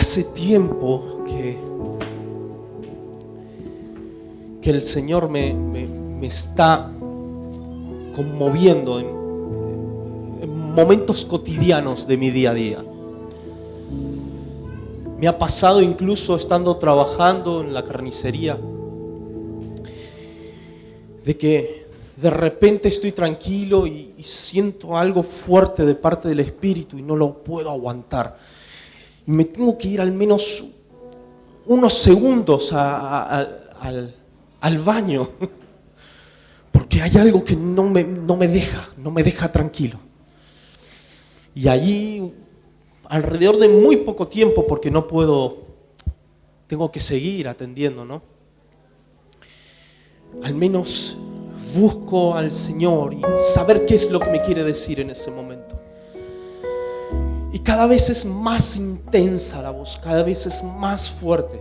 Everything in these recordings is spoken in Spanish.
hace tiempo que el Señor me está conmoviendo en momentos cotidianos de mi día a día. Me ha pasado incluso estando trabajando en la carnicería, de que de repente estoy tranquilo y siento algo fuerte de parte del Espíritu y no lo puedo aguantar. Y me tengo que ir al menos unos segundos al baño, porque hay algo que no me deja tranquilo. Y allí, alrededor de muy poco tiempo, porque no puedo, tengo que seguir atendiendo, ¿no? Al menos busco al Señor y saber qué es lo que me quiere decir en ese momento. Y cada vez es más intensa la voz, cada vez es más fuerte.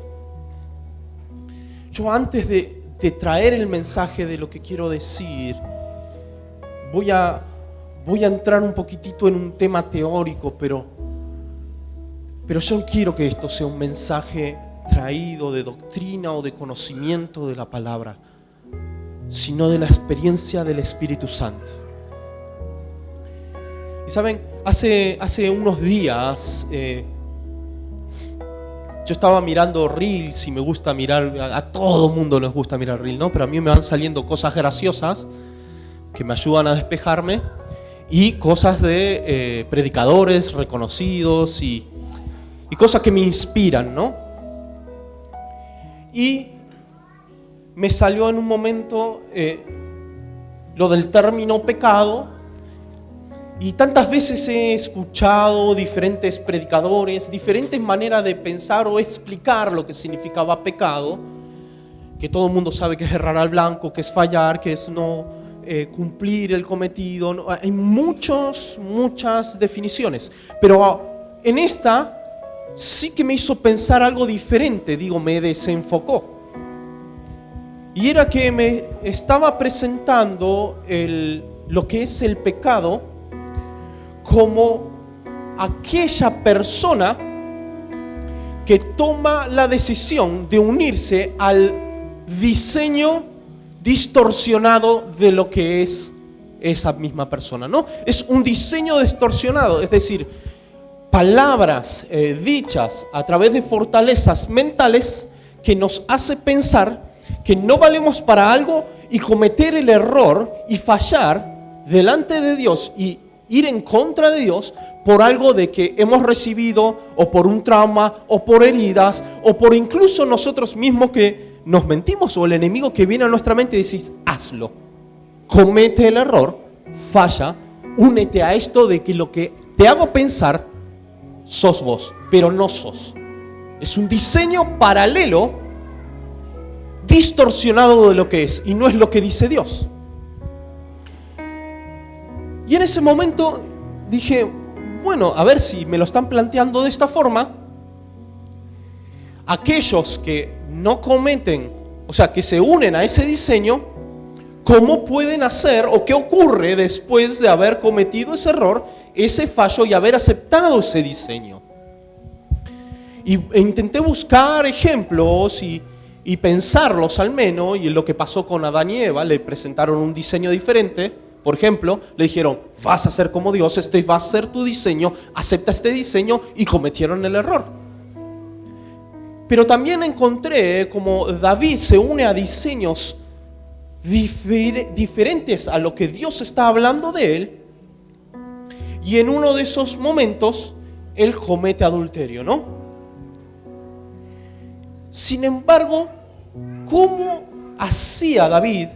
Yo antes de traer el mensaje de lo que quiero decir, voy a entrar un poquitito en un tema teórico, pero yo quiero que esto sea un mensaje traído de doctrina o de conocimiento de la palabra, sino de la experiencia del Espíritu Santo. Y saben, hace unos días yo estaba mirando reels y me gusta mirar, a todo mundo les gusta mirar reels, ¿no? Pero a mí me van saliendo cosas graciosas que me ayudan a despejarme y cosas de predicadores reconocidos y cosas que me inspiran, ¿no? Y me salió en un momento lo del término pecado, y tantas veces he escuchado diferentes predicadores, diferentes maneras de pensar o explicar lo que significaba pecado, que todo el mundo sabe que es errar al blanco, que es fallar, que es no cumplir el cometido, ¿no? Hay muchas definiciones, pero en esta sí que me hizo pensar algo diferente, me desenfocó. Y era que me estaba presentando lo que es el pecado como aquella persona que toma la decisión de unirse al diseño distorsionado de lo que es esa misma persona, ¿no? Es un diseño distorsionado, es decir, palabras dichas a través de fortalezas mentales que nos hace pensar que no valemos para algo y cometer el error y fallar delante de Dios y ir en contra de Dios por algo de que hemos recibido o por un trauma o por heridas o por incluso nosotros mismos que nos mentimos o el enemigo que viene a nuestra mente y decís, hazlo, comete el error, falla, únete a esto de que lo que te hago pensar sos vos, pero no sos. Es un diseño paralelo, distorsionado de lo que es, y no es lo que dice Dios. Y en ese momento dije, bueno, a ver si me lo están planteando de esta forma, aquellos que no cometen, o sea, que se unen a ese diseño, ¿cómo pueden hacer o qué ocurre después de haber cometido ese error, ese fallo y haber aceptado ese diseño? E intenté buscar ejemplos y pensarlos al menos, y en lo que pasó con Adán y Eva, le presentaron un diseño diferente. Por ejemplo, le dijeron, vas a ser como Dios, este va a ser tu diseño, acepta este diseño, y cometieron el error. Pero también encontré como David se une a diseños diferentes a lo que Dios está hablando de él, y en uno de esos momentos él comete adulterio, ¿no? Sin embargo, ¿cómo hacía David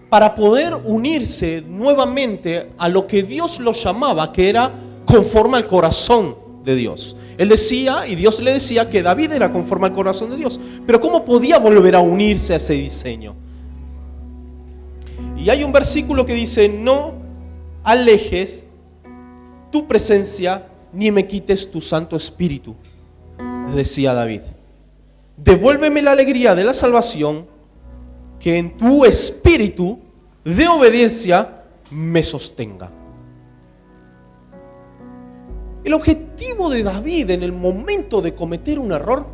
para poder unirse nuevamente a lo que Dios lo llamaba, que era conforme al corazón de Dios? Él decía, y Dios le decía, que David era conforme al corazón de Dios. Pero ¿cómo podía volver a unirse a ese diseño? Y hay un versículo que dice, no alejes tu presencia, ni me quites tu Santo Espíritu, decía David. Devuélveme la alegría de la salvación, que en tu espíritu de obediencia me sostenga. El objetivo de David en el momento de cometer un error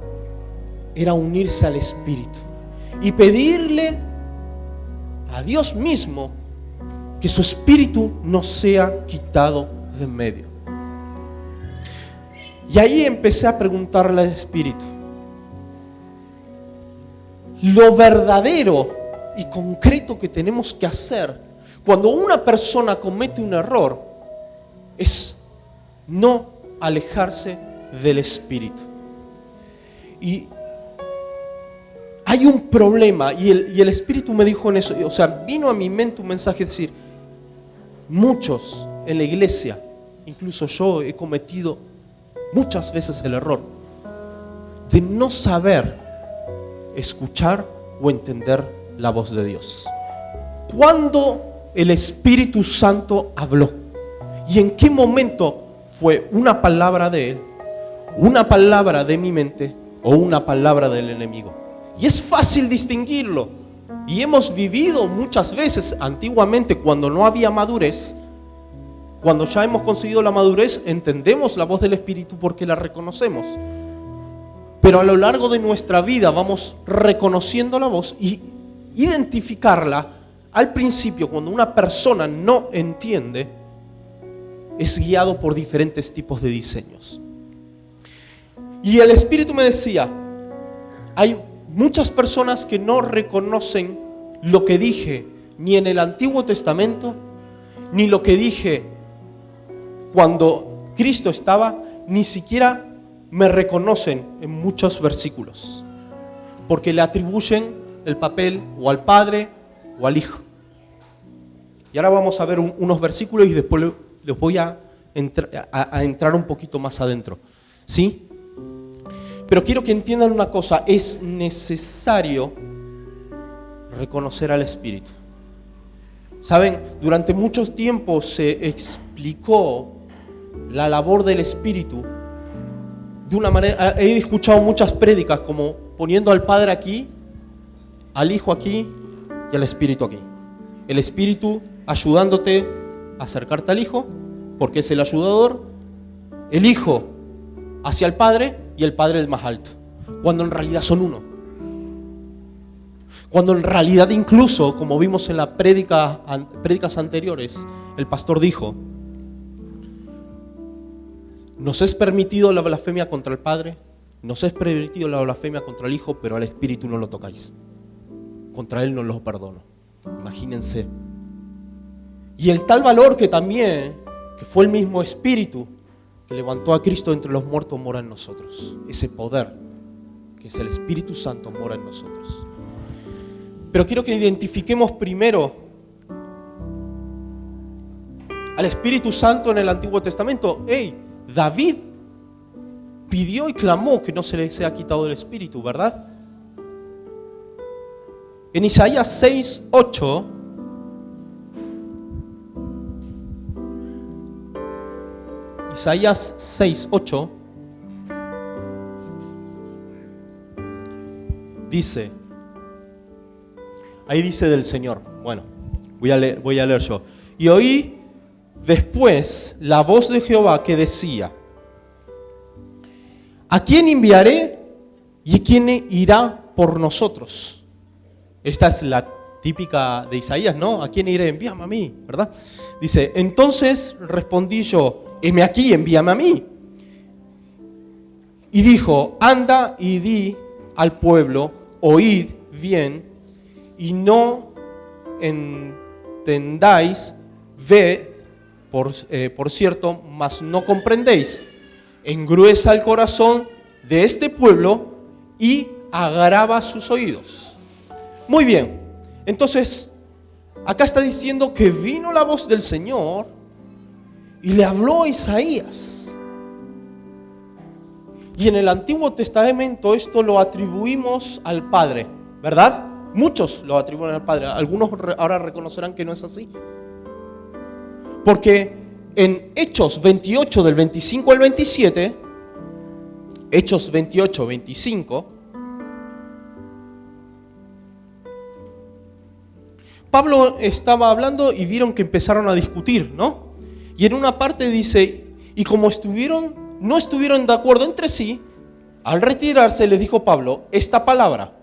era unirse al Espíritu y pedirle a Dios mismo que su espíritu no sea quitado de en medio. Y ahí empecé a preguntarle al Espíritu, lo verdadero y concreto que tenemos que hacer cuando una persona comete un error es no alejarse del Espíritu. Y hay un problema, y el Espíritu me dijo en eso, o sea, vino a mi mente un mensaje de decir, muchos en la iglesia, incluso yo he cometido muchas veces el error de no saber escuchar o entender la voz de Dios. ¿Cuándo el Espíritu Santo habló? ¿Y en qué momento fue una palabra de Él, una palabra de mi mente o una palabra del enemigo? Y es fácil distinguirlo. Y hemos vivido muchas veces antiguamente cuando no había madurez. Cuando ya hemos conseguido la madurez, entendemos la voz del Espíritu porque la reconocemos. Pero a lo largo de nuestra vida vamos reconociendo la voz y identificarla. Al principio, cuando una persona no entiende, es guiado por diferentes tipos de diseños. Y el Espíritu me decía, hay muchas personas que no reconocen lo que dije ni en el Antiguo Testamento, ni lo que dije cuando Cristo estaba, ni siquiera me reconocen en muchos versículos, porque le atribuyen el papel o al Padre o al Hijo. Y ahora vamos a ver unos versículos y después les voy a entrar un poquito más adentro, ¿sí? Pero quiero que entiendan una cosa, es necesario reconocer al Espíritu. Saben, durante mucho tiempo se explicó la labor del Espíritu de una manera, he escuchado muchas prédicas como poniendo al Padre aquí, al Hijo aquí y al Espíritu aquí. El Espíritu ayudándote a acercarte al Hijo, porque es el ayudador, el Hijo hacia el Padre y el Padre el más alto, cuando en realidad son uno. Cuando en realidad incluso, como vimos en las prédicas anteriores, el pastor dijo, nos es permitido la blasfemia contra el Padre, nos es permitido la blasfemia contra el Hijo, pero al Espíritu no lo tocáis. Contra Él no lo perdono. Imagínense. Y el tal valor que también, que fue el mismo Espíritu que levantó a Cristo entre los muertos, mora en nosotros. Ese poder, que es el Espíritu Santo, mora en nosotros. Pero quiero que identifiquemos primero al Espíritu Santo en el Antiguo Testamento. David pidió y clamó que no se le sea quitado el Espíritu, ¿verdad? En Isaías 6:8 Isaías 6:8 dice, ahí dice del Señor, bueno, voy a leer yo. Y oí después la voz de Jehová que decía, ¿a quién enviaré y quién irá por nosotros? Esta es la típica de Isaías, ¿no? ¿A quién iré? Envíame a mí, ¿verdad? Dice, entonces respondí yo, heme aquí, envíame a mí. Y dijo, anda y di al pueblo, oíd bien, y no entendáis, ved, por cierto, mas no comprendéis. Engruesa el corazón de este pueblo y agrava sus oídos. Muy bien, entonces, acá está diciendo que vino la voz del Señor y le habló a Isaías. Y en el Antiguo Testamento esto lo atribuimos al Padre, ¿verdad? Muchos lo atribuyen al Padre. Algunos ahora reconocerán que no es así. Porque en Hechos 28, del 25 al 27, Hechos 28, 25, Pablo estaba hablando y vieron que empezaron a discutir, ¿no? Y en una parte dice, Y como no estuvieron de acuerdo entre sí, al retirarse les dijo Pablo esta palabra: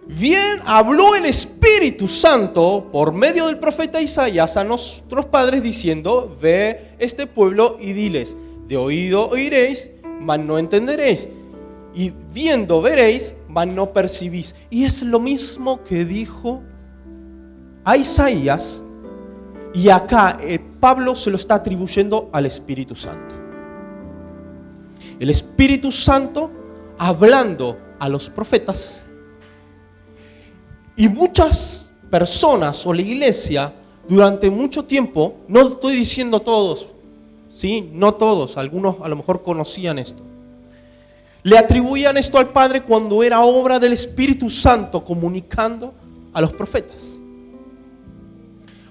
bien habló el Espíritu Santo por medio del profeta Isaías a nuestros padres diciendo: ve este pueblo y diles, de oído oiréis, mas no entenderéis, y viendo veréis, mas no percibís. Y es lo mismo que dijo a Isaías, y acá Pablo se lo está atribuyendo al Espíritu Santo. El Espíritu Santo hablando a los profetas. Y muchas personas o la iglesia durante mucho tiempo, no estoy diciendo todos, ¿sí? No todos, algunos a lo mejor conocían esto. Le atribuían esto al Padre cuando era obra del Espíritu Santo comunicando a los profetas.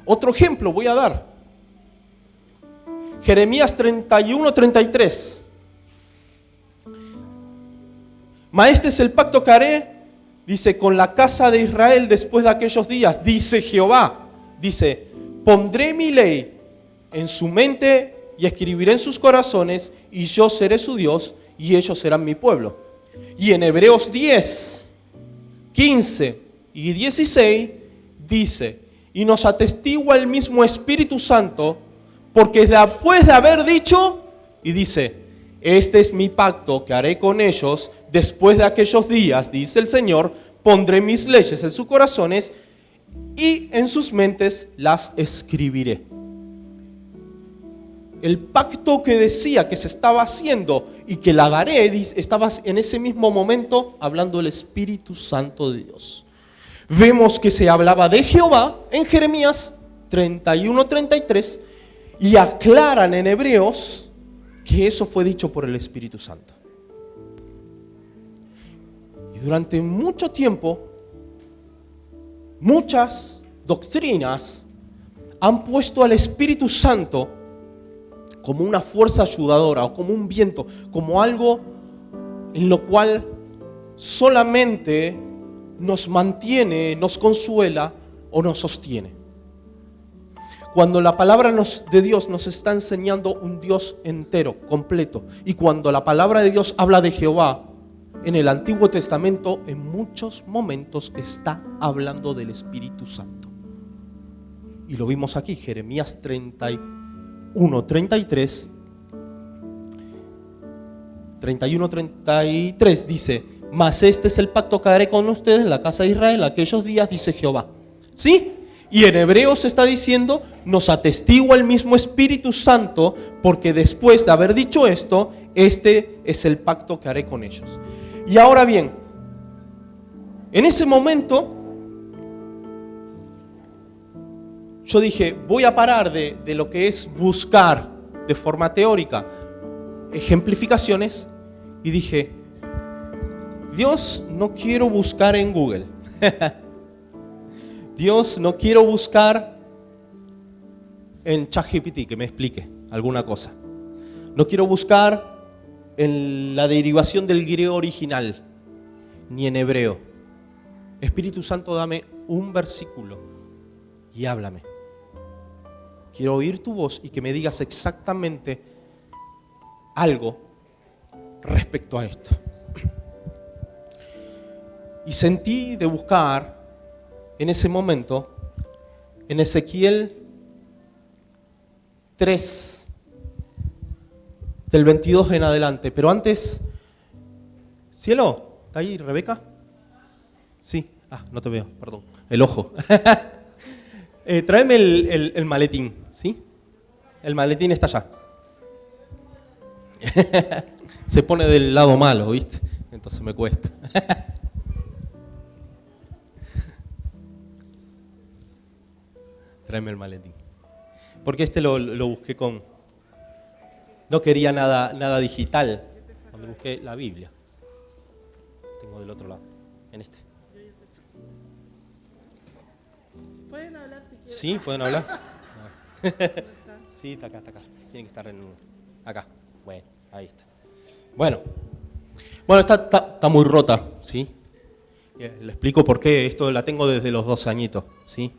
Otro ejemplo voy a dar. Jeremías 31:33. Mas este es el pacto que haré, dice, con la casa de Israel después de aquellos días, dice Jehová. Dice, pondré mi ley en su mente y escribiré en sus corazones, y yo seré su Dios y ellos serán mi pueblo. Y en Hebreos 10, 15 y 16 dice, y nos atestigua el mismo Espíritu Santo, porque después de haber dicho, y dice, este es mi pacto que haré con ellos después de aquellos días, dice el Señor, pondré mis leyes en sus corazones y en sus mentes las escribiré. El pacto que decía que se estaba haciendo y que la daré, estaba en ese mismo momento hablando el Espíritu Santo de Dios. Vemos que se hablaba de Jehová en Jeremías 31:33 y aclaran en Hebreos que eso fue dicho por el Espíritu Santo. Y durante mucho tiempo, muchas doctrinas han puesto al Espíritu Santo como una fuerza ayudadora o como un viento, como algo en lo cual solamente nos mantiene, nos consuela o nos sostiene. Cuando la palabra de Dios nos está enseñando un Dios entero, completo, y cuando la palabra de Dios habla de Jehová en el Antiguo Testamento, en muchos momentos está hablando del Espíritu Santo. Y lo vimos aquí, Jeremías 31:33 dice, mas este es el pacto que haré con ustedes en la casa de Israel en aquellos días, dice Jehová. ¿Sí? Y en Hebreos está diciendo, nos atestigua el mismo Espíritu Santo, porque después de haber dicho esto, este es el pacto que haré con ellos. Y ahora bien, en ese momento, yo dije, voy a parar de lo que es buscar de forma teórica ejemplificaciones, y dije, Dios, no quiero buscar en Google. Dios, no quiero buscar en ChatGPT que me explique alguna cosa. No quiero buscar en la derivación del griego original, ni en hebreo. Espíritu Santo, dame un versículo y háblame. Quiero oír tu voz y que me digas exactamente algo respecto a esto. Y sentí de buscar en ese momento en Ezequiel 3, del 22 en adelante. Pero antes, cielo, ¿está ahí Rebeca? Sí, no te veo, perdón, el ojo. Tráeme el maletín, ¿sí? El maletín está allá. Se pone del lado malo, ¿viste? Entonces me cuesta. Tráeme el maletín. Porque lo busqué con... No quería nada digital. Cuando busqué la Biblia. Tengo del otro lado. En este. ¿Pueden hablar si quieren? Sí, pueden hablar. Sí, está acá. Tiene que estar acá. Bueno, ahí está. Bueno, está muy rota, ¿sí? Le explico por qué. Esto la tengo desde los 2 añitos, ¿sí?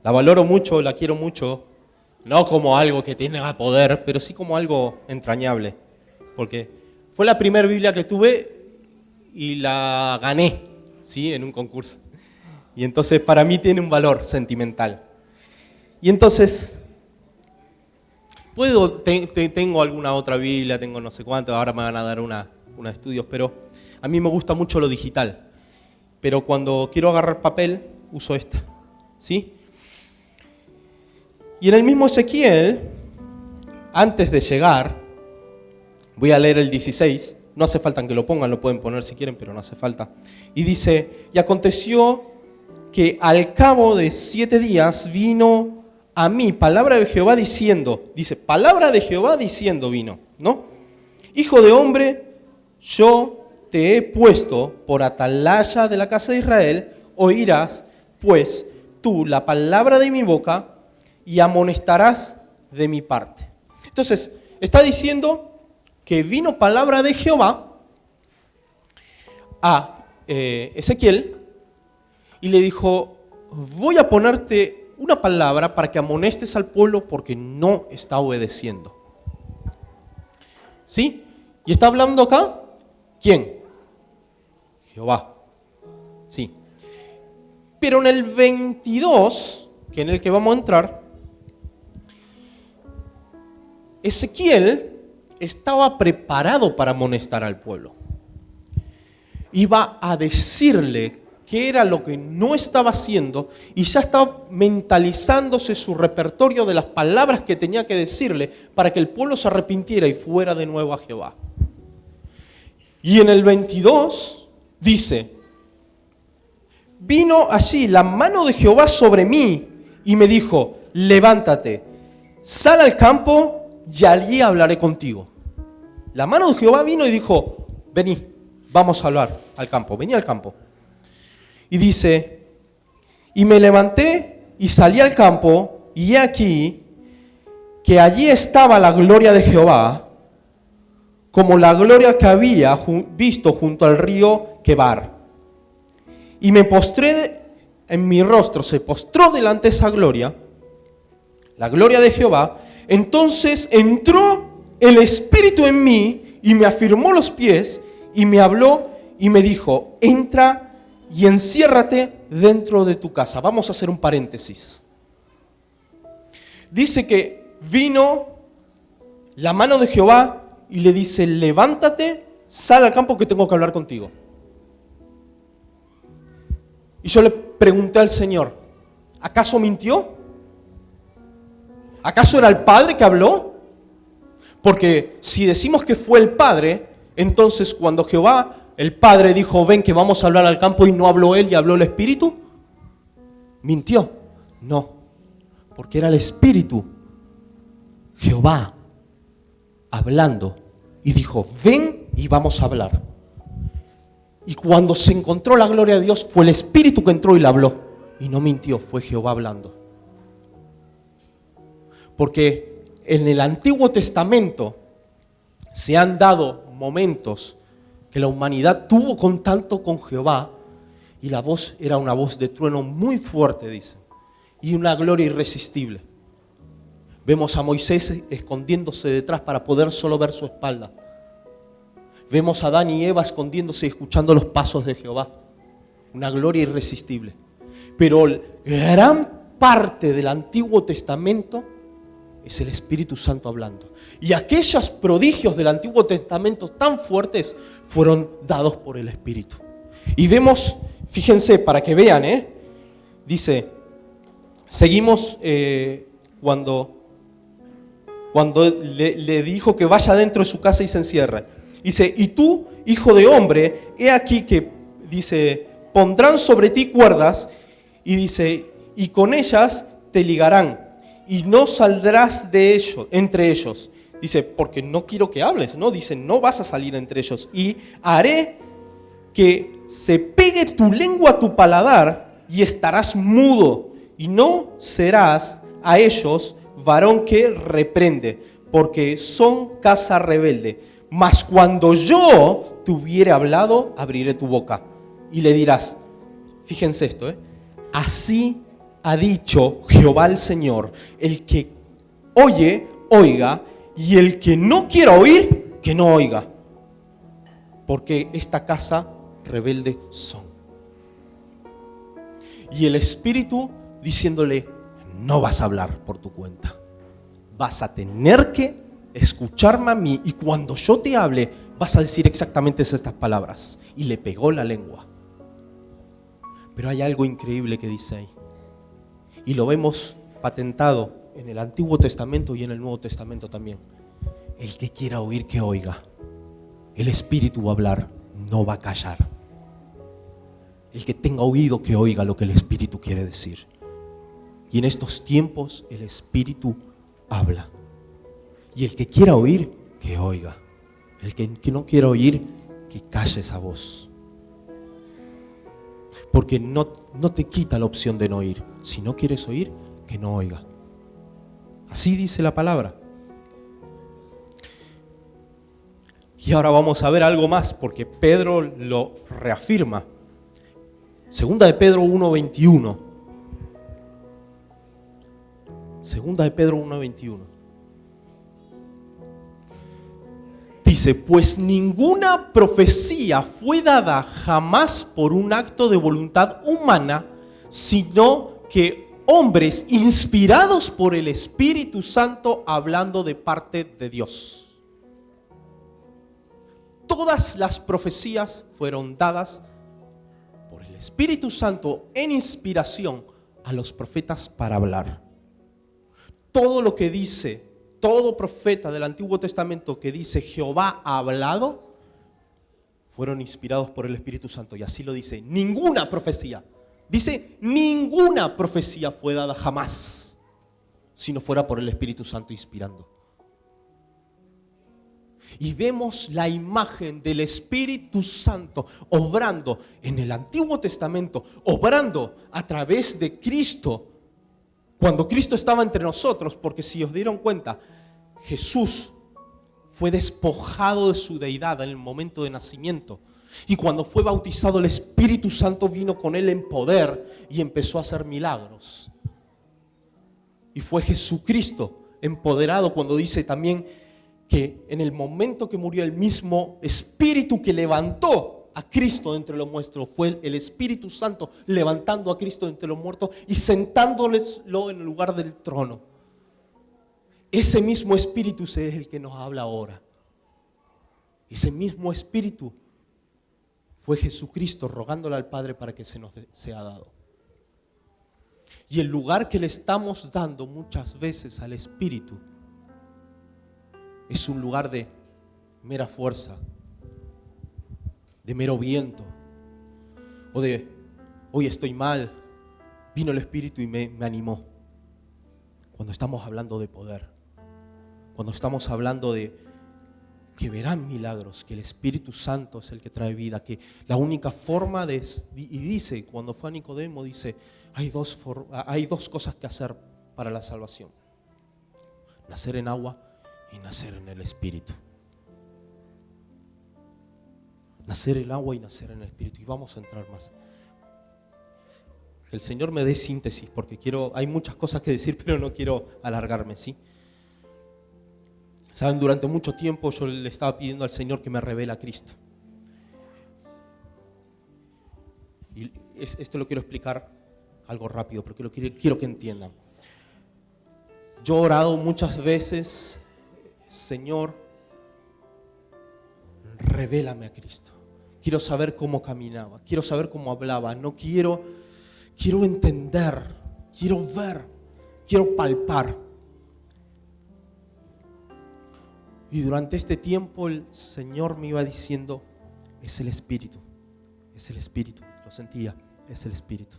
La valoro mucho, la quiero mucho. No como algo que tenga poder, pero sí como algo entrañable. Porque fue la primera Biblia que tuve y la gané, ¿sí? En un concurso. Y entonces para mí tiene un valor sentimental. Y entonces, tengo alguna otra Biblia, tengo no sé cuánto, ahora me van a dar una de estudios, pero a mí me gusta mucho lo digital. Pero cuando quiero agarrar papel, uso esta, ¿sí? Y en el mismo Ezequiel, antes de llegar, voy a leer el 16, no hace falta que lo pongan, lo pueden poner si quieren, pero no hace falta. Y dice, y aconteció que al cabo de 7 días vino a mí palabra de Jehová diciendo, dice, palabra de Jehová diciendo vino, ¿no? Hijo de hombre, yo te he puesto por atalaya de la casa de Israel, oirás, pues, tú la palabra de mi boca y amonestarás de mi parte. Entonces, está diciendo que vino palabra de Jehová a Ezequiel y le dijo, voy a ponerte una palabra para que amonestes al pueblo porque no está obedeciendo. ¿Sí? ¿Y está hablando acá? ¿Quién? Jehová. Sí. Pero en el 22, que en el que vamos a entrar, Ezequiel estaba preparado para amonestar al pueblo. Iba a decirle qué era lo que no estaba haciendo y ya estaba mentalizándose su repertorio de las palabras que tenía que decirle para que el pueblo se arrepintiera y fuera de nuevo a Jehová. Y en el 22 dice, vino allí la mano de Jehová sobre mí y me dijo, levántate, sal al campo y allí hablaré contigo. La mano de Jehová vino y dijo, vení, vamos a hablar al campo, vení al campo. Y dice, y me levanté y salí al campo, y he aquí que allí estaba la gloria de Jehová, como la gloria que había visto junto al río Quebar. Y me postré en mi rostro, se postró delante de esa gloria, la gloria de Jehová. Entonces entró el Espíritu en mí y me afirmó los pies y me habló y me dijo, entra y enciérrate dentro de tu casa. Vamos a hacer un paréntesis. Dice que vino la mano de Jehová y le dice, levántate, sal al campo que tengo que hablar contigo. Y yo le pregunté al Señor, ¿acaso mintió? ¿Acaso era el Padre que habló? Porque si decimos que fue el Padre, entonces cuando Jehová, el Padre, dijo, ven que vamos a hablar al campo y no habló Él y habló el Espíritu, ¿mintió? No, porque era el Espíritu, Jehová, hablando y dijo, ven y vamos a hablar. Y cuando se encontró la gloria de Dios, fue el Espíritu que entró y le habló. Y no mintió, fue Jehová hablando. Porque en el Antiguo Testamento se han dado momentos que la humanidad tuvo contacto con Jehová y la voz era una voz de trueno muy fuerte, dice, y una gloria irresistible. Vemos a Moisés escondiéndose detrás para poder solo ver su espalda. Vemos a Adán y Eva escondiéndose y escuchando los pasos de Jehová. Una gloria irresistible. Pero gran parte del Antiguo Testamento es el Espíritu Santo hablando. Y aquellos prodigios del Antiguo Testamento tan fuertes fueron dados por el Espíritu. Y vemos, fíjense, para que vean, dice, seguimos cuando le dijo que vaya dentro de su casa y se encierre. Dice, y tú, hijo de hombre, he aquí que, dice, pondrán sobre ti cuerdas, y dice, y con ellas te ligarán, y no saldrás de ellos, entre ellos. Dice, porque no quiero que hables, ¿no? Dice, no vas a salir entre ellos. Y haré que se pegue tu lengua a tu paladar, y estarás mudo, y no serás a ellos varón que reprende, porque son casa rebelde. Mas cuando yo te hubiere hablado, abriré tu boca y le dirás, fíjense esto, así ha dicho Jehová el Señor, el que oye, oiga, y el que no quiera oír, que no oiga, porque esta casa rebelde son. Y el Espíritu diciéndole, no vas a hablar por tu cuenta, vas a tener que escucharme a mí, y cuando yo te hable vas a decir exactamente estas palabras. Y le pegó la lengua. Pero hay algo increíble que dice ahí, y lo vemos patentado en el Antiguo Testamento y en el Nuevo Testamento también. El que quiera oír, que oiga. El Espíritu va a hablar, no va a callar. El que tenga oído, que oiga lo que el Espíritu quiere decir. Y en estos tiempos el Espíritu habla. Y el que quiera oír, que oiga. El que no quiera oír, que calle esa voz. Porque no te quita la opción de no oír. Si no quieres oír, que no oiga. Así dice la palabra. Y ahora vamos a ver algo más, porque Pedro lo reafirma. Segunda de Pedro 1:21. Segunda de Pedro 1:21. Dice, pues ninguna profecía fue dada jamás por un acto de voluntad humana, sino que hombres inspirados por el Espíritu Santo hablando de parte de Dios. Todas las profecías fueron dadas por el Espíritu Santo en inspiración a los profetas para hablar. Todo lo que dice, todo profeta del Antiguo Testamento que dice Jehová ha hablado, fueron inspirados por el Espíritu Santo. Y así lo dice, ninguna profecía. Dice, ninguna profecía fue dada jamás, si no fuera por el Espíritu Santo inspirando. Y vemos la imagen del Espíritu Santo obrando en el Antiguo Testamento, obrando a través de Cristo, cuando Cristo estaba entre nosotros, porque si os dieron cuenta, Jesús fue despojado de su deidad en el momento de nacimiento. Y cuando fue bautizado, el Espíritu Santo vino con él en poder y empezó a hacer milagros. Y fue Jesucristo empoderado cuando dice también que en el momento que murió, el mismo Espíritu que levantó a Cristo de entre los muertos fue el Espíritu Santo levantando a Cristo de entre los muertos y sentándolo en el lugar del trono. Ese mismo Espíritu es el que nos habla ahora. Ese mismo Espíritu fue Jesucristo rogándole al Padre para que se nos sea dado. Y el lugar que le estamos dando muchas veces al Espíritu es un lugar de mera fuerza, de mero viento, o de hoy estoy mal, vino el Espíritu y me animó. Cuando estamos hablando de poder, cuando estamos hablando de que verán milagros, que el Espíritu Santo es el que trae vida, que la única forma de, y dice, cuando fue a Nicodemo, dice, hay dos cosas que hacer para la salvación: nacer en agua y nacer en el Espíritu. Nacer en el agua y nacer en el Espíritu. Y vamos a entrar más. Que el Señor me dé síntesis, porque hay muchas cosas que decir, pero no quiero alargarme, ¿sí? Saben, durante mucho tiempo yo le estaba pidiendo al Señor que me revele a Cristo. Y esto lo quiero explicar algo rápido, porque quiero que entiendan. Yo he orado muchas veces, Señor, revélame a Cristo. Quiero saber cómo caminaba, quiero saber cómo hablaba, quiero entender, quiero ver, quiero palpar. Y durante este tiempo el Señor me iba diciendo, es el Espíritu, lo sentía, es el Espíritu.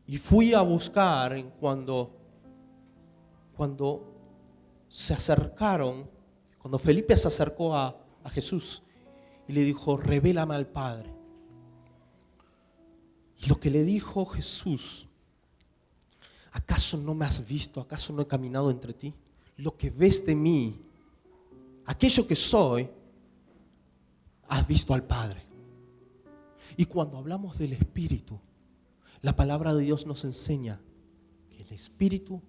Y fui a buscar cuando se acercaron, cuando Felipe se acercó a Jesús y le dijo, revélame al Padre. Y lo que le dijo Jesús, ¿acaso no me has visto? ¿Acaso no he caminado entre ti? Lo que ves de mí, aquello que soy, has visto al Padre. Y cuando hablamos del Espíritu, la palabra de Dios nos enseña que el Espíritu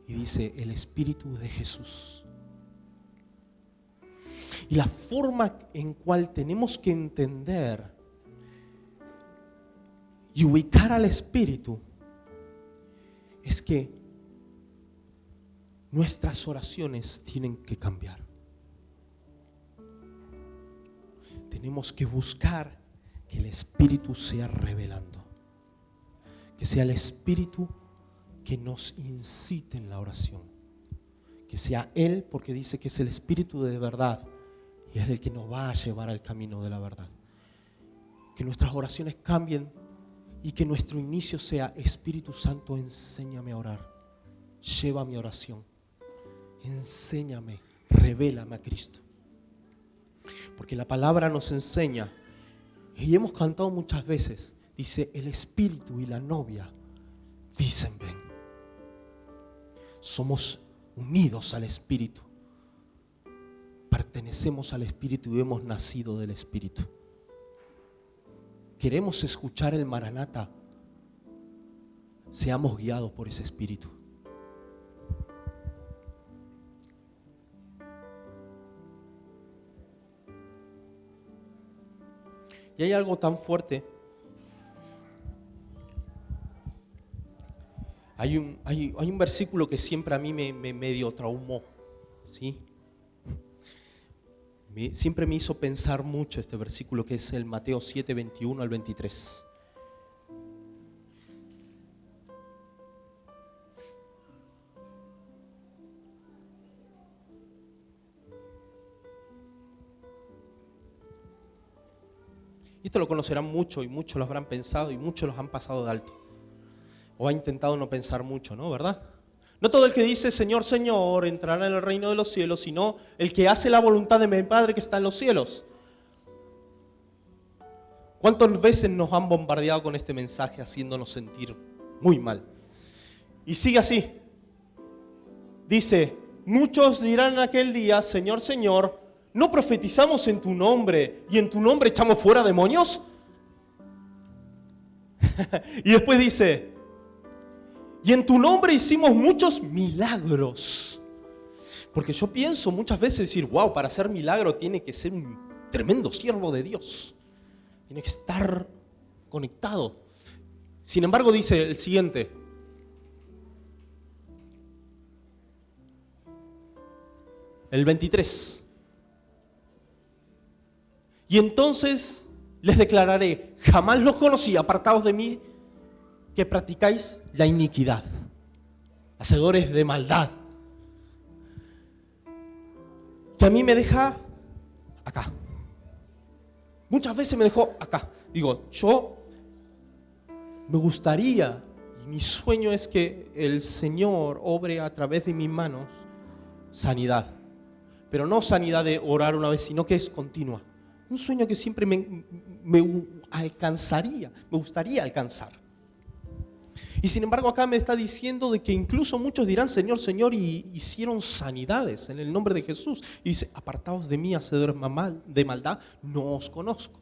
y dice el Espíritu de Jesús. Y la forma en cual tenemos que entender y ubicar al Espíritu es que nuestras oraciones tienen que cambiar. Tenemos que buscar que el Espíritu sea revelando, que sea el Espíritu que nos incite en la oración, que sea Él, porque dice que es el Espíritu de verdad y es el que nos va a llevar al camino de la verdad. Que nuestras oraciones cambien y que nuestro inicio sea: Espíritu Santo, enséñame a orar, lleva mi oración, enséñame, revélame a Cristo. Porque la palabra nos enseña, y hemos cantado muchas veces, dice: el Espíritu y la novia dicen ven. Somos unidos al Espíritu, pertenecemos al Espíritu y hemos nacido del Espíritu. Queremos escuchar el Maranata, seamos guiados por ese Espíritu. Y hay algo tan fuerte. Hay un versículo que siempre a mí me medio traumó, ¿sí? Siempre me hizo pensar mucho este versículo, que es el Mateo 7, 21 al 23. Y esto lo conocerán mucho y muchos lo habrán pensado y muchos los han pasado de alto. O ha intentado no pensar mucho, ¿no? ¿Verdad? No todo el que dice Señor, Señor entrará en el reino de los cielos, sino el que hace la voluntad de mi Padre que está en los cielos. ¿Cuántas veces nos han bombardeado con este mensaje haciéndonos sentir muy mal? Y sigue así. Dice: muchos dirán en aquel día, Señor, Señor, ¿no profetizamos en tu nombre y en tu nombre echamos fuera demonios? Y después dice: y en tu nombre hicimos muchos milagros. Porque yo pienso muchas veces decir, wow, para hacer milagro tiene que ser un tremendo siervo de Dios. Tiene que estar conectado. Sin embargo, dice el siguiente: el 23. Y entonces les declararé: jamás los conocí, apartados de mí, que practicáis la iniquidad, hacedores de maldad. Y a mí me deja acá. Muchas veces me dejó acá. Digo, yo me gustaría, y mi sueño es que el Señor obre a través de mis manos sanidad. Pero no sanidad de orar una vez, sino que es continua. Un sueño que siempre me alcanzaría, me gustaría alcanzar. Y sin embargo acá me está diciendo de que incluso muchos dirán Señor, Señor, y hicieron sanidades en el nombre de Jesús. Y dice: apartaos de mí, hacedores de maldad, no os conozco.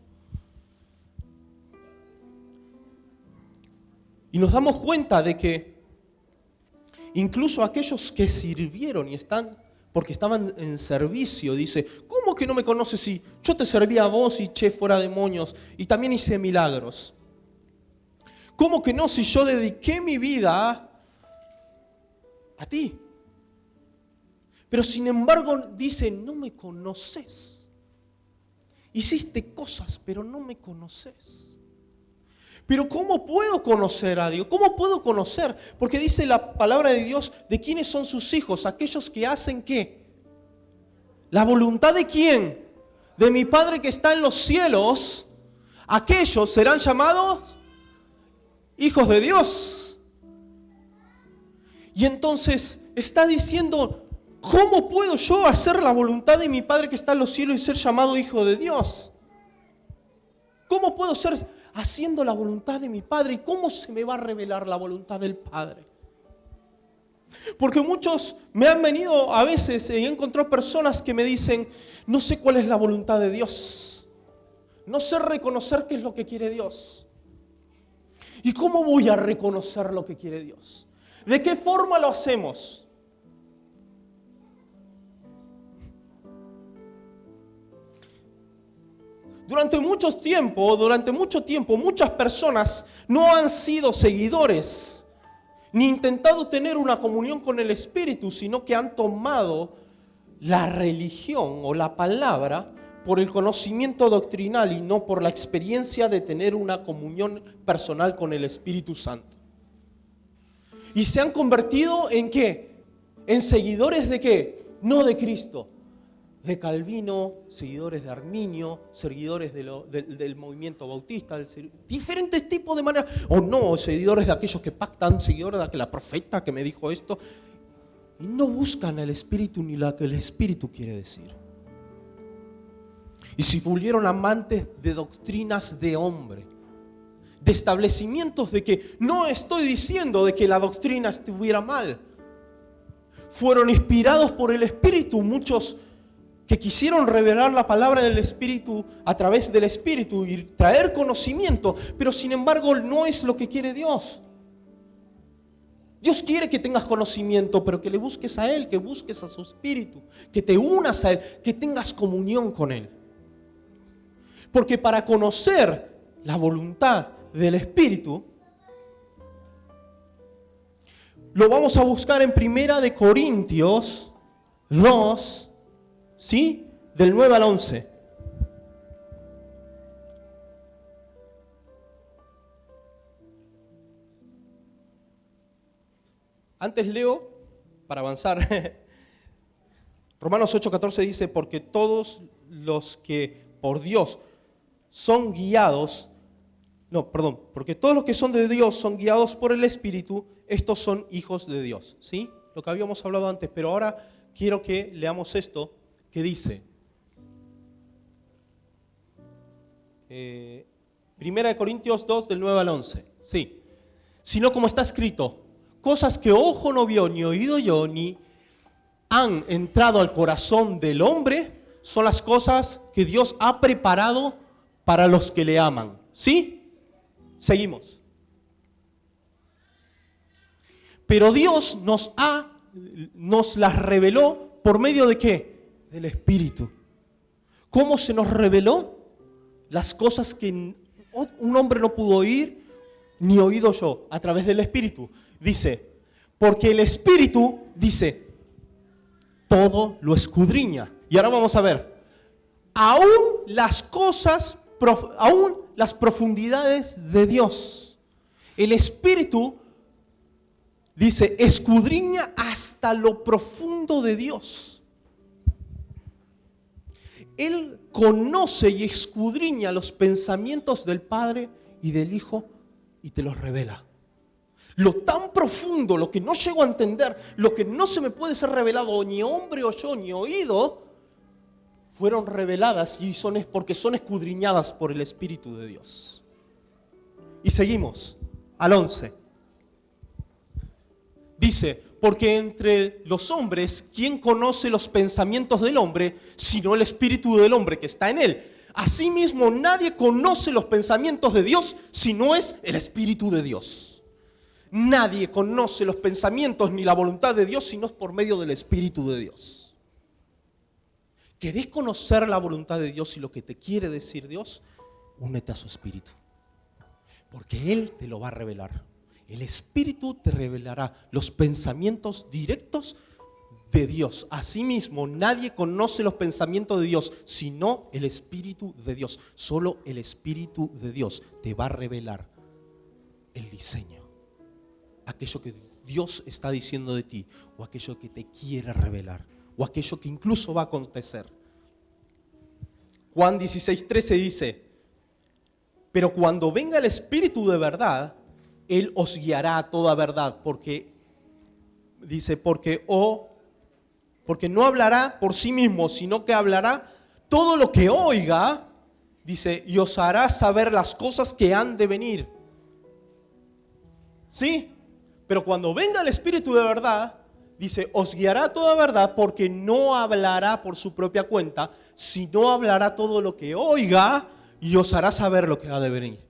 Y nos damos cuenta de que incluso aquellos que sirvieron y están, porque estaban en servicio, dice: ¿cómo que no me conoces si yo te servía a vos y eché fuera demonios y también hice milagros? ¿Cómo que no si yo dediqué mi vida a ti? Pero sin embargo dice: no me conoces. Hiciste cosas, pero no me conoces. Pero ¿cómo puedo conocer a Dios? ¿Cómo puedo conocer? Porque dice la palabra de Dios de quiénes son sus hijos, aquellos que hacen ¿qué? La voluntad de quién? De mi Padre que está en los cielos. Aquellos serán llamados hijos de Dios. Y entonces está diciendo: ¿cómo puedo yo hacer la voluntad de mi Padre que está en los cielos y ser llamado hijo de Dios? ¿Cómo puedo ser haciendo la voluntad de mi Padre? ¿Y cómo se me va a revelar la voluntad del Padre? Porque muchos me han venido a veces y he encontrado personas que me dicen: no sé cuál es la voluntad de Dios. No sé reconocer qué es lo que quiere Dios. ¿Y cómo voy a reconocer lo que quiere Dios? ¿De qué forma lo hacemos? Durante mucho tiempo, muchas personas no han sido seguidores, ni intentado tener una comunión con el Espíritu, sino que han tomado la religión o la palabra por el conocimiento doctrinal y no por la experiencia de tener una comunión personal con el Espíritu Santo. Y se han convertido ¿en qué? En seguidores ¿de qué? No de Cristo. De Calvino, seguidores de Arminio, seguidores del movimiento bautista, diferentes tipos de maneras, o no, seguidores de aquellos que pactan, seguidores de aquella profeta que me dijo esto, y no buscan el Espíritu ni lo que el Espíritu quiere decir. Y se volvieron amantes de doctrinas de hombre, de establecimientos de que no estoy diciendo de que la doctrina estuviera mal. Fueron inspirados por el Espíritu muchos que quisieron revelar la palabra del Espíritu a través del Espíritu y traer conocimiento, pero sin embargo no es lo que quiere Dios. Dios quiere que tengas conocimiento, pero que le busques a Él, que busques a su Espíritu, que te unas a Él, que tengas comunión con Él. Porque para conocer la voluntad del Espíritu, lo vamos a buscar en 1 Corintios 2, ¿sí? Del 9 al 11. Antes leo, para avanzar, Romanos 8:14 dice, porque todos los que por Dios son guiados, porque todos los que son de Dios son guiados por el Espíritu, estos son hijos de Dios, ¿sí? Lo que habíamos hablado antes, pero ahora quiero que leamos esto que dice, 1 Corintios 2 del 9 al 11, sí, sino como está escrito, cosas que ojo no vio, ni oído yo, ni han entrado al corazón del hombre, son las cosas que Dios ha preparado para los que le aman. ¿Sí? Seguimos. Pero Dios nos las reveló por medio de ¿qué? Del Espíritu. ¿Cómo se nos reveló? Las cosas que un hombre no pudo oír, ni oído yo, a través del Espíritu. Dice, porque el Espíritu, dice, todo lo escudriña. Y ahora vamos a ver, aún las profundidades de Dios. El Espíritu, dice, escudriña hasta lo profundo de Dios. Él conoce y escudriña los pensamientos del Padre y del Hijo y te los revela. Lo tan profundo, lo que no llego a entender, lo que no se me puede ser revelado, ni hombre oyó, ni oído, fueron reveladas y porque son escudriñadas por el Espíritu de Dios. Y seguimos, al 11. Dice, porque entre los hombres, ¿quién conoce los pensamientos del hombre, sino el Espíritu del hombre que está en él? Asimismo, nadie conoce los pensamientos de Dios, si no es el Espíritu de Dios. Nadie conoce los pensamientos ni la voluntad de Dios si no es por medio del Espíritu de Dios. ¿Querés conocer la voluntad de Dios y lo que te quiere decir Dios? Únete a su Espíritu. Porque Él te lo va a revelar. El Espíritu te revelará los pensamientos directos de Dios. Asimismo, nadie conoce los pensamientos de Dios sino el Espíritu de Dios. Solo el Espíritu de Dios te va a revelar el diseño. Aquello que Dios está diciendo de ti, o aquello que te quiere revelar, o aquello que incluso va a acontecer. Juan 16:13 dice, pero cuando venga el Espíritu de verdad, Él os guiará a toda verdad, porque no hablará por sí mismo, sino que hablará todo lo que oiga, dice, y os hará saber las cosas que han de venir. ¿Sí? Pero cuando venga el Espíritu de verdad, dice, os guiará a toda verdad porque no hablará por su propia cuenta, sino hablará todo lo que oiga y os hará saber lo que ha de venir.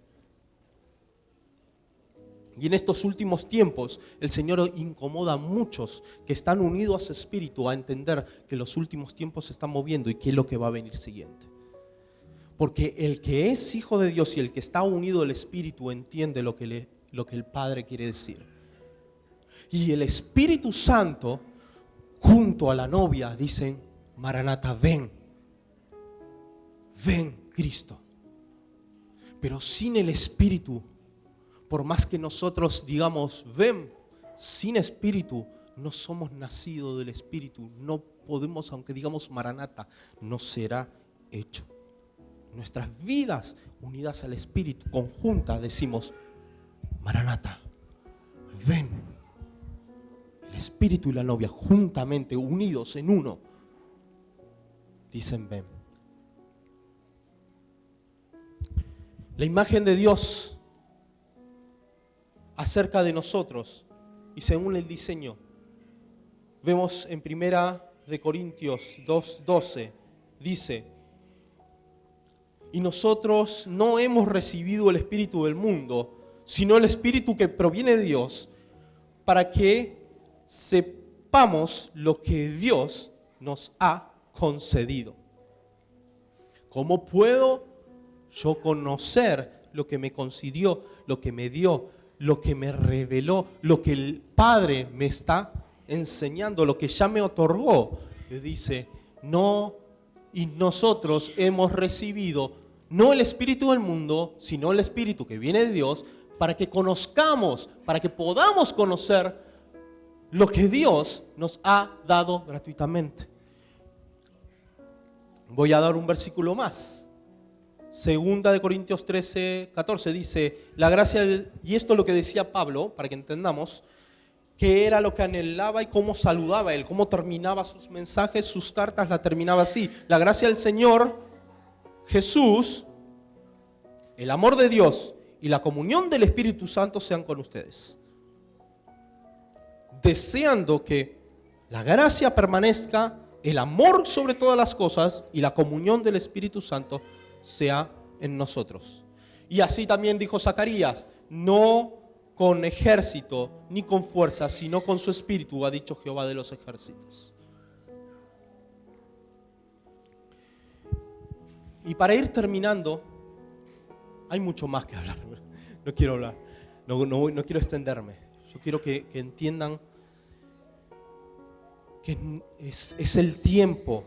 Y en estos últimos tiempos el Señor incomoda a muchos que están unidos a su espíritu a entender que los últimos tiempos se están moviendo y qué es lo que va a venir siguiente. Porque el que es hijo de Dios y el que está unido al espíritu entiende lo que el Padre quiere decir. Y el Espíritu Santo junto a la novia dicen: Maranata, ven, ven Cristo. Pero sin el Espíritu, por más que nosotros digamos ven, sin Espíritu no somos nacidos del Espíritu. No podemos, aunque digamos Maranata, no será hecho. Nuestras vidas unidas al Espíritu, conjuntas, decimos Maranata, ven. El Espíritu y la novia juntamente unidos en uno dicen ven. La imagen de Dios acerca de nosotros y según el diseño, vemos en 1 Corintios 2:12, dice: y nosotros no hemos recibido el espíritu del mundo, sino el espíritu que proviene de Dios, para que sepamos lo que Dios nos ha concedido. ¿Cómo puedo yo conocer lo que me concedió, lo que me dio, lo que me reveló, lo que el Padre me está enseñando, lo que ya me otorgó? Y dice, no, y nosotros hemos recibido no el espíritu del mundo, sino el espíritu que viene de Dios, para que conozcamos, para que podamos conocer lo que Dios nos ha dado gratuitamente. Voy a dar un versículo más. 2 Corintios 13:14 dice, la gracia, y esto es lo que decía Pablo, para que entendamos, que era lo que anhelaba y cómo saludaba él, cómo terminaba sus mensajes, sus cartas, la terminaba así. La gracia del Señor Jesús, el amor de Dios y la comunión del Espíritu Santo sean con ustedes. Deseando que la gracia permanezca, el amor sobre todas las cosas y la comunión del Espíritu Santo sea en nosotros. Y así también dijo Zacarías, no con ejército ni con fuerza, sino con su espíritu, ha dicho Jehová de los ejércitos. Y para ir terminando, hay mucho más que hablar. No quiero hablar, no quiero extenderme. Yo quiero que entiendan que es el tiempo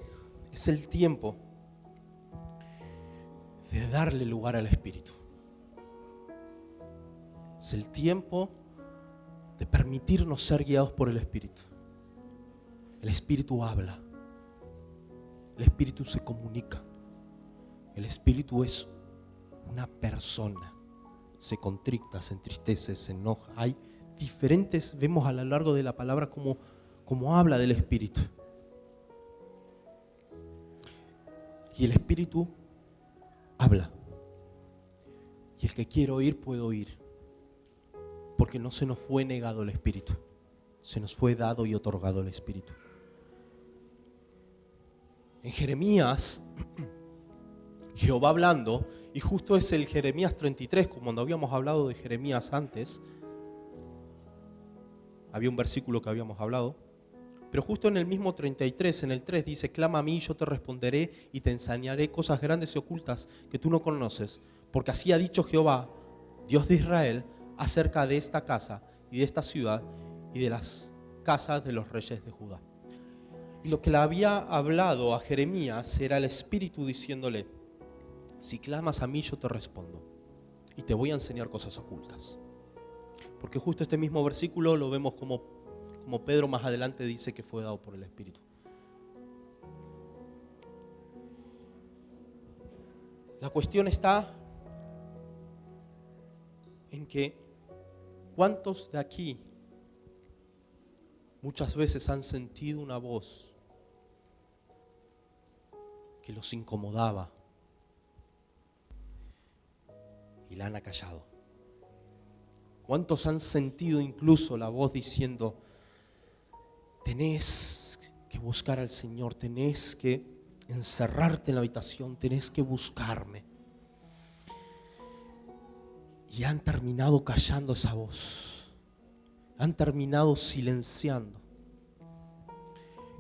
de darle lugar al Espíritu. Es el tiempo de permitirnos ser guiados por el Espíritu. El Espíritu habla. El Espíritu se comunica. El Espíritu es una persona. Se contricta, se entristece, se enoja. Hay diferentes, vemos a lo largo de la palabra cómo habla del Espíritu. Y el Espíritu habla. Y el que quiere oír puede oír. Porque no se nos fue negado el Espíritu. Se nos fue dado y otorgado el Espíritu. En Jeremías, Jehová hablando, y justo es el Jeremías 33, como cuando habíamos hablado de Jeremías antes, había un versículo que habíamos hablado, pero justo en el mismo 33, en el 3 dice, clama a mí y yo te responderé y te enseñaré cosas grandes y ocultas que tú no conoces, porque así ha dicho Jehová, Dios de Israel, acerca de esta casa y de esta ciudad y de las casas de los reyes de Judá. Y lo que le había hablado a Jeremías era el Espíritu diciéndole, si clamas a mí yo te respondo y te voy a enseñar cosas ocultas. Porque justo este mismo versículo lo vemos como Pedro más adelante dice que fue dado por el Espíritu. La cuestión está en que ¿cuántos de aquí muchas veces han sentido una voz que los incomodaba y la han acallado? ¿Cuántos han sentido incluso la voz diciendo, tenés que buscar al Señor, tenés que encerrarte en la habitación, tenés que buscarme? Y han terminado callando esa voz. Han terminado silenciando.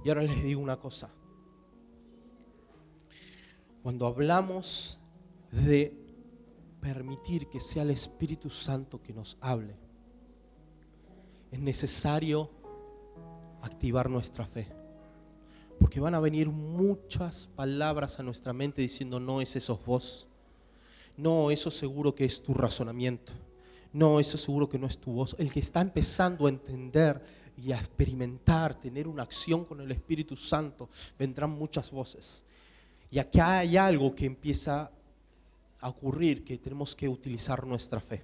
Y ahora les digo una cosa. Cuando hablamos de permitir que sea el Espíritu Santo que nos hable, es necesario activar nuestra fe. Porque van a venir muchas palabras a nuestra mente diciendo: no, ese sos vos. No, eso seguro que es tu razonamiento. No, eso seguro que no es tu voz. El que está empezando a entender y a experimentar, tener una acción con el Espíritu Santo, vendrán muchas voces. Y acá hay algo que empieza a ocurrir, que tenemos que utilizar nuestra fe.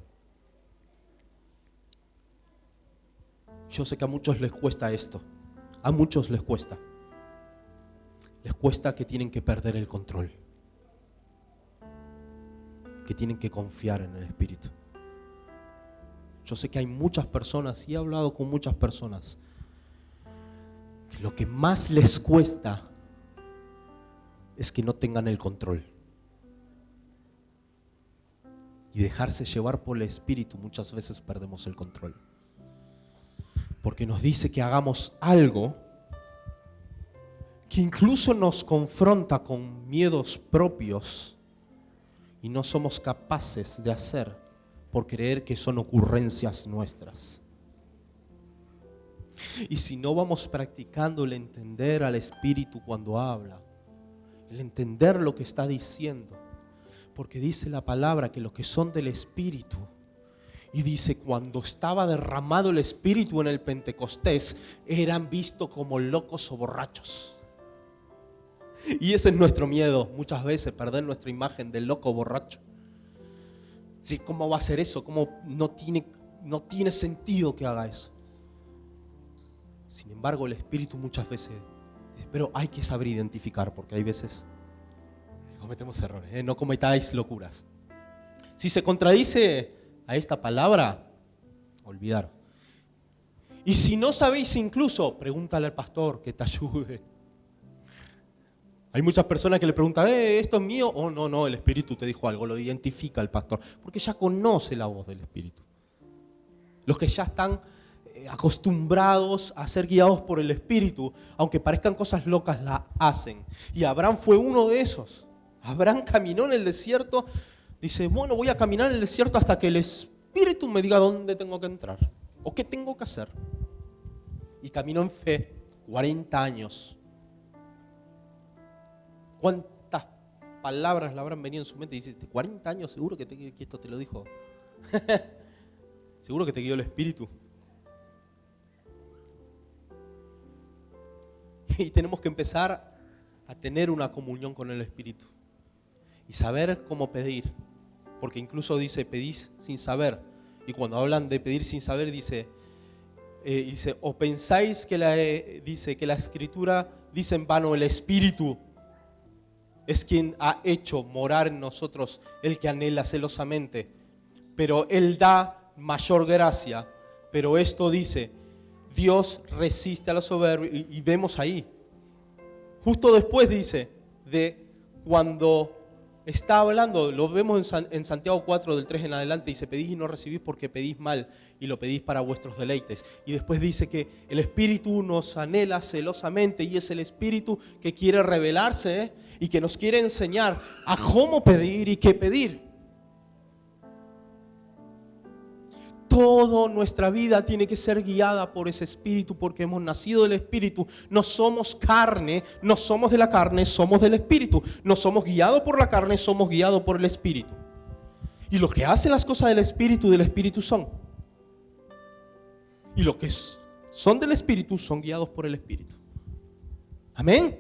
Yo sé que a muchos les cuesta esto. A muchos les cuesta. Les cuesta que tienen que perder el control. Que tienen que confiar en el Espíritu. Yo sé que hay muchas personas, y he hablado con muchas personas, que lo que más les cuesta es que no tengan el control. Y dejarse llevar por el Espíritu, muchas veces perdemos el control. Porque nos dice que hagamos algo que incluso nos confronta con miedos propios y no somos capaces de hacer por creer que son ocurrencias nuestras. Y si no vamos practicando el entender al Espíritu cuando habla, el entender lo que está diciendo, porque dice la palabra que los que son del Espíritu, y dice cuando estaba derramado el Espíritu en el Pentecostés, eran vistos como locos o borrachos. Y ese es nuestro miedo, muchas veces, perder nuestra imagen de loco o borracho. Sí, ¿cómo va a ser eso? ¿Cómo no tiene sentido que haga eso? Sin embargo, el Espíritu muchas veces dice, pero hay que saber identificar, porque hay veces que cometemos errores, no cometáis locuras. Si se contradice a esta palabra, olvidar. Y si no sabéis incluso, pregúntale al pastor que te ayude. Hay muchas personas que le preguntan, ¿esto es mío? O no, el Espíritu te dijo algo, lo identifica el pastor, porque ya conoce la voz del Espíritu. Los que ya están acostumbrados a ser guiados por el Espíritu, aunque parezcan cosas locas, la hacen. Y Abraham fue uno de esos. Abraham caminó en el desierto, dice, bueno, voy a caminar en el desierto hasta que el Espíritu me diga dónde tengo que entrar o qué tengo que hacer. Y caminó en fe 40 años. ¿Cuántas palabras le habrán venido en su mente? Y dice, 40 años, seguro que esto te lo dijo. Seguro que te guió el Espíritu. Y tenemos que empezar a tener una comunión con el Espíritu. Y saber cómo pedir. Porque incluso dice, pedís sin saber. Y cuando hablan de pedir sin saber, dice o pensáis que la Escritura dice en vano, el Espíritu es quien ha hecho morar en nosotros el que anhela celosamente. Pero Él da mayor gracia. Pero esto dice, Dios resiste a los soberbios. Y vemos ahí. Justo después dice, de cuando está hablando, lo vemos en Santiago 4, del 3 en adelante, dice, pedís y no recibís porque pedís mal y lo pedís para vuestros deleites. Y después dice que el Espíritu nos anhela celosamente y es el Espíritu que quiere revelarse y que nos quiere enseñar a cómo pedir y qué pedir. Toda nuestra vida tiene que ser guiada por ese Espíritu porque hemos nacido del Espíritu. No somos carne, no somos de la carne, somos del Espíritu. No somos guiados por la carne, somos guiados por el Espíritu. Y los que hacen las cosas del Espíritu son. Y los que son del Espíritu son guiados por el Espíritu. Amén.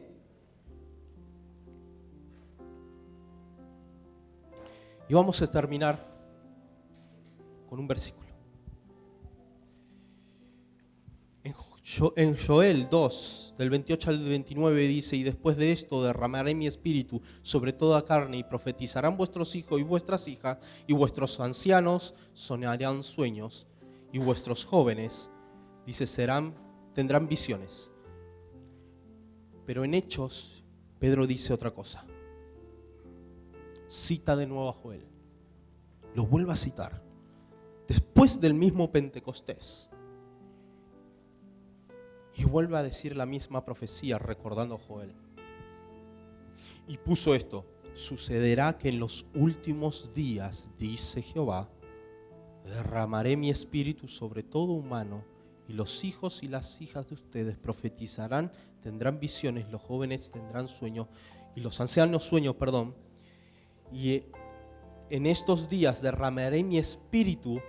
Y vamos a terminar con un versículo. En Joel 2, del 28 al 29 dice, y después de esto derramaré mi espíritu sobre toda carne y profetizarán vuestros hijos y vuestras hijas y vuestros ancianos soñarán sueños y vuestros jóvenes, dice, tendrán visiones. Pero en Hechos, Pedro dice otra cosa. Cita de nuevo a Joel. Lo vuelve a citar. después del mismo Pentecostés. Y vuelve a decir la misma profecía, recordando a Joel. Y puso esto: sucederá que en los últimos días, dice Jehová, derramaré mi espíritu sobre todo humano, y los hijos y las hijas de ustedes profetizarán, tendrán visiones, los jóvenes tendrán sueños, y los ancianos sueños, y en estos días derramaré mi espíritu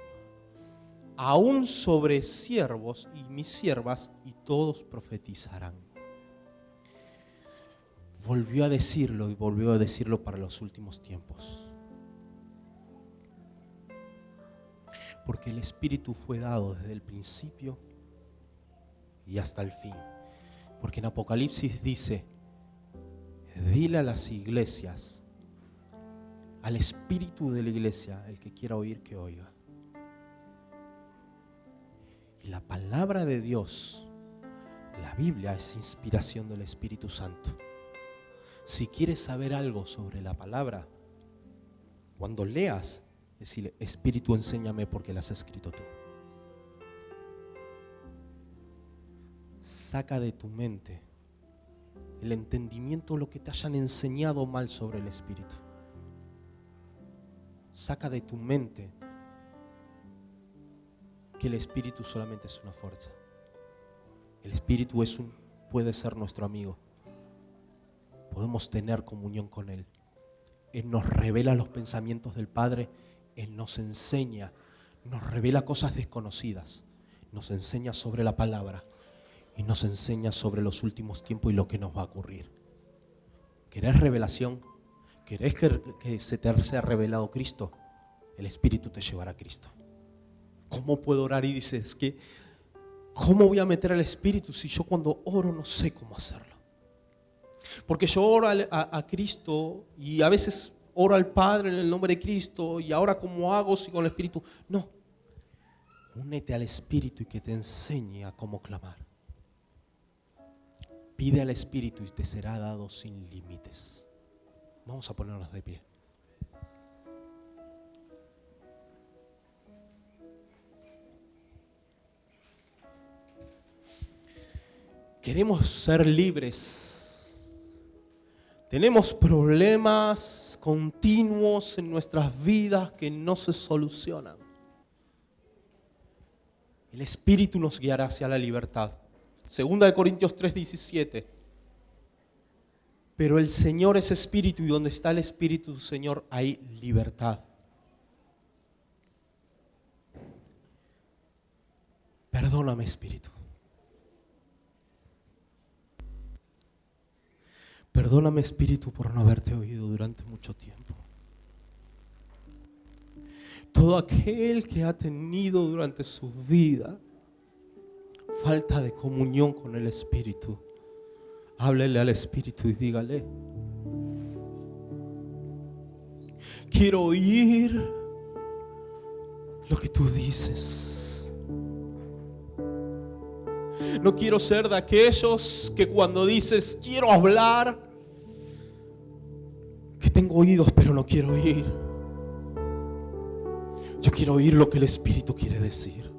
aún sobre siervos y mis siervas, y todos profetizarán. Volvió a decirlo y volvió a decirlo para los últimos tiempos. Porque el Espíritu fue dado desde el principio y hasta el fin. Porque en Apocalipsis dice: dile a las iglesias, al espíritu de la iglesia, el que quiera oír, que oiga. Y la palabra de Dios, la Biblia, es inspiración del Espíritu Santo. Si quieres saber algo sobre la palabra, cuando leas, decirle: Espíritu, enséñame, porque la has escrito tú. Saca de tu mente el entendimiento, lo que te hayan enseñado mal sobre el Espíritu. Saca de tu mente que el Espíritu solamente es una fuerza. El Espíritu puede ser nuestro amigo. Podemos tener comunión con Él. Él nos revela los pensamientos del Padre. Él nos enseña, nos revela cosas desconocidas. Nos enseña sobre la palabra y nos enseña sobre los últimos tiempos y lo que nos va a ocurrir. ¿Querés revelación? ¿Querés que se te sea revelado Cristo? El Espíritu te llevará a Cristo. ¿Cómo puedo orar? Y dices que ¿cómo voy a meter al Espíritu si yo cuando oro no sé cómo hacerlo? Porque yo oro a Cristo y a veces oro al Padre en el nombre de Cristo, y ahora ¿cómo hago si con el Espíritu? No, únete al Espíritu y que te enseñe a cómo clamar. Pide al Espíritu y te será dado sin límites. Vamos a ponernos de pie. Queremos ser libres. Tenemos problemas continuos en nuestras vidas que no se solucionan. El Espíritu nos guiará hacia la libertad. 2 Corintios 3:17. Pero el Señor es Espíritu, y donde está el Espíritu del Señor hay libertad. Perdóname, Espíritu. Perdóname, Espíritu, por no haberte oído durante mucho tiempo. Todo aquel que ha tenido durante su vida falta de comunión con el Espíritu, háblele al Espíritu y dígale: quiero oír lo que tú dices. No quiero ser de aquellos que cuando dices quiero hablar, que tengo oídos pero no quiero oír. Yo quiero oír lo que el Espíritu quiere decir.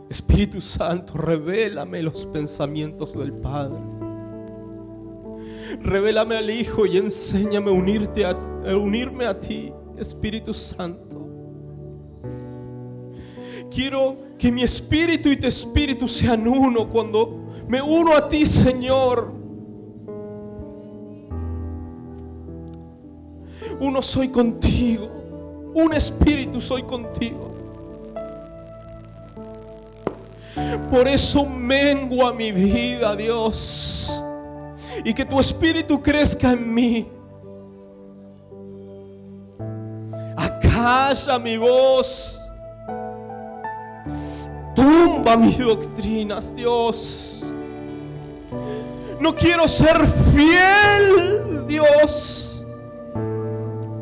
Espíritu Santo, revélame los pensamientos del Padre. Revélame al Hijo y enséñame a unirme a ti, Espíritu Santo. Quiero que mi espíritu y tu espíritu sean uno. Cuando me uno a ti, Señor, uno soy contigo, un espíritu soy contigo. Por eso mengua mi vida, Dios, y que tu espíritu crezca en mí. Acalla mi voz. Tumba mis doctrinas, Dios. No quiero ser fiel, Dios,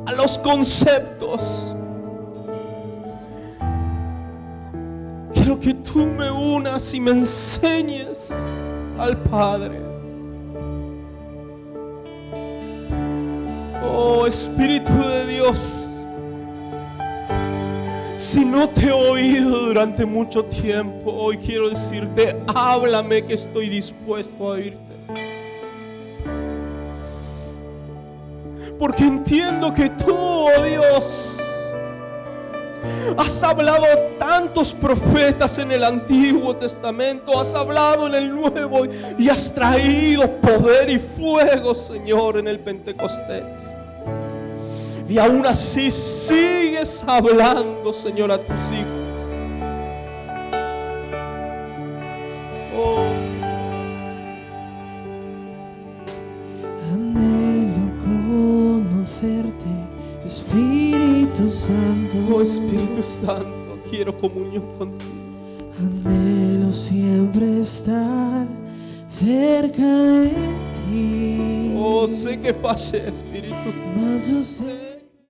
a los conceptos. Quiero que tú me unas y me enseñes al Padre. Oh, Espíritu de Dios, Si no te he oído durante mucho tiempo, hoy quiero decirte, háblame, que estoy dispuesto a oírte. Porque entiendo que tú, oh Dios, has hablado a tantos profetas en el Antiguo Testamento, has hablado en el Nuevo y has traído poder y fuego, Señor, en el Pentecostés. Y aún así sigues hablando, Señor, a tus hijos. Oh, Señor. Anhelo conocerte, Espíritu Santo. Oh, Espíritu Santo, quiero comunión contigo. Anhelo siempre estar cerca de ti. Oh, sé que fallé, Espíritu. Mas yo sé